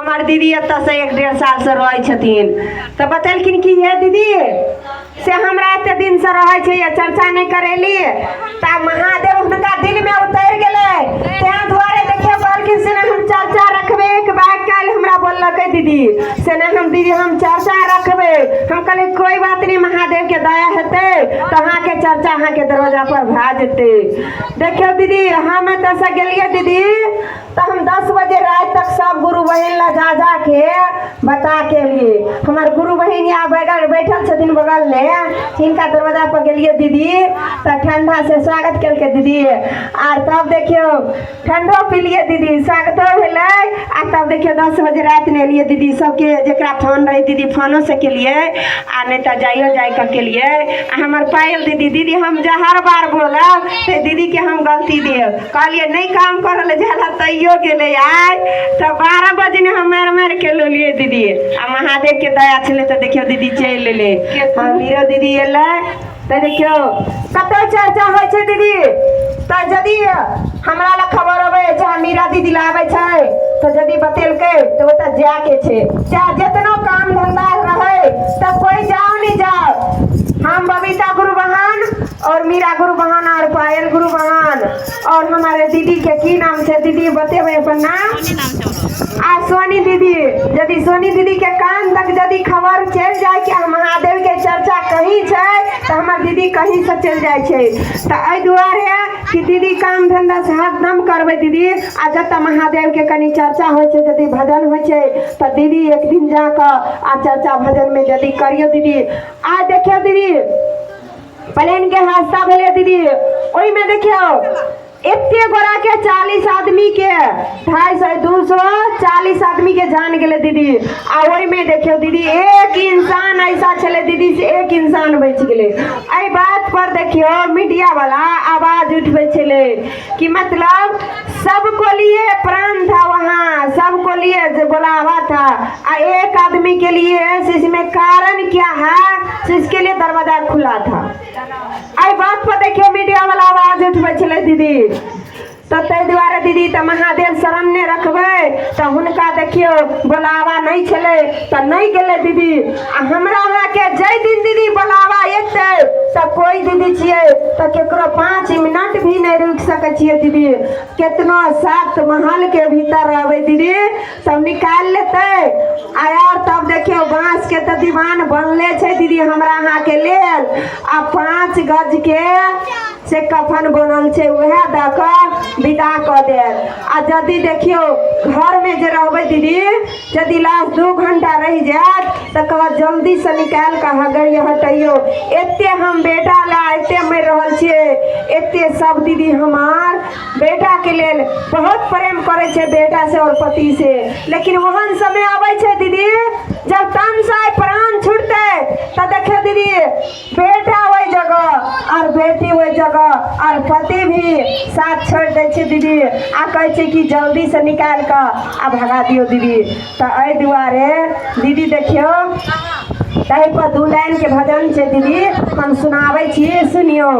हमार दीदी एत से 1-1.5 साल से रहे छथिन तो बतेलखिन कि हे दीदी से हमरा एते दिन से रहे छे ये चर्चा नहीं करेली ता महादेव उनका दिल में उतर गेले त्या द्वारे देखियो कहलखिन से हम चर्चा रखबे एक बात काल हमरा बोललकै दीदी से ना हम दीदी हम चर्चा रखबे हम कहले कोई बात नहीं महादेव के दया हेते तो अहाँ के चर्चा अहाँ के दरवाजा पर भा जेते। देखियो दीदी हम एत से गेलिए दीदी तो हम 10 बजे रात तक सब गुरु बहन ला जा के बता के लिए हमार गुरु बहन यहाँ बगल बैठल छथिन बगल में इनका दरवाजा पर गेलिए दीदी तो ठंडा से स्वागत कल के दीदी और तब देखियो ठंडो पी लिए दीदी स्वागतो भेलै आ तब देखियो 10 बजे रात में लिए दीदी सबके जरा फोन रही दीदी फोनो से के लिए आ नहीं तो जाइयो जाय के लिए हमार पायल दीदी दीदी हम जो हर बार बोलब तो दीदी के हम गलती देव कहलिए नहीं काम करल जाला तैयो गेले आय तो 12 बजे ने हम मार के लिए दीदी आ महादेव के दया छले तो देखियो दीदी चल ले हम हीरो दीदी एलै तो देखियो कत चर्चा होय छै दीदी तो यदि हमरा ला खबर होवे चाहे मीरा दीदी लावे छै तो यदि बतेलकै तो ओत जाके छै चाहे जितना काम धंधा रहे तो कोई जाओ नहीं जाओ हम बबीता गुरु बहन और मीरा गुरु बहन और पायल गुरु बहन और हमारे दीदी के की नाम है दीदी बतेबे अपन नाम आ सोनी दीदी यदि सोनी दीदी के कान तक यदि खबर चल जाए कि महादेव के चर्चा कहीं है तो हमार दीदी कहीं से चल जाए छे तो एहि दुआरे कि दीदी काम धंधा से हरदम करबे दीदी आ जत महादेव के कनी चर्चा हो छे यदि भजन हो छे तो दीदी एक दिन जाकर आ चर्चा भजन में यदि करियो दीदी आ देखियो दीदी प्लेन के हादसा भेले दीदी ओई में देखियो एते गोरा के 40 आदमी के 250-240 आदमी के जान गेले दीदी आ ओई में देखियो दीदी एक इंसान ऐसा चले दीदी से एक इंसान बच गेले। एहि बात पर देखियो मीडिया वाला आवाज उठबे चले कि मतलब सबको लिए प्राण था वहाँ सबको लिए बुलावा था आ एक आदमी के लिए इसमें कारण क्या है इसके लिए दरवाजा खुला था। आई बात पर देखियो मीडिया वाला आवाज उठबे चले दीदी तो तै द्वारे दीदी तो महादेव शरण ने रखबे तो हुनका देखियो बुलावा नहीं छले तो नहीं गेले दीदी आ हमरा यहाँ के जय दिन दीदी बुलावा एते तो कोई दीदी छिए तो केकरो 5 मिनट भी नहीं रुक सके छिए दीदी कितना 7 महल के भीतर रहबे दीदी सब निकाल लेते आयार तब देखियो बांस के तो दीवान बनले छे दीदी हमरा यहाँ के लेल आ 5 गज के से कफन बनल छे वह दक विदा क दे आ यदि देखियो घर में जे रहबे दीदी यदि लास्ट 2 घंटा रह जात तो कह जल्दी से निकाल के हगैय हटैयो एते हम बेटा ला एते में रहल छिए एते सब दीदी हमार बेटा के लेल बहुत प्रेम करे छे बेटा से और पति से लेकिन वहन समय आवे छे दीदी जब तन से प्राण छूटते तो देखे दीदी बेटा वही जगह और बेटी वही जगह और पति भी साथ छोड़ दे छे दीदी आ कहे छे कि जल्दी से निकाल कर आ भगा दियो दीदी तो एहि दुआरे दीदी देखियो तही पर 2 लाइन के भजन छे दीदी हम सुनावे छी सुनियो।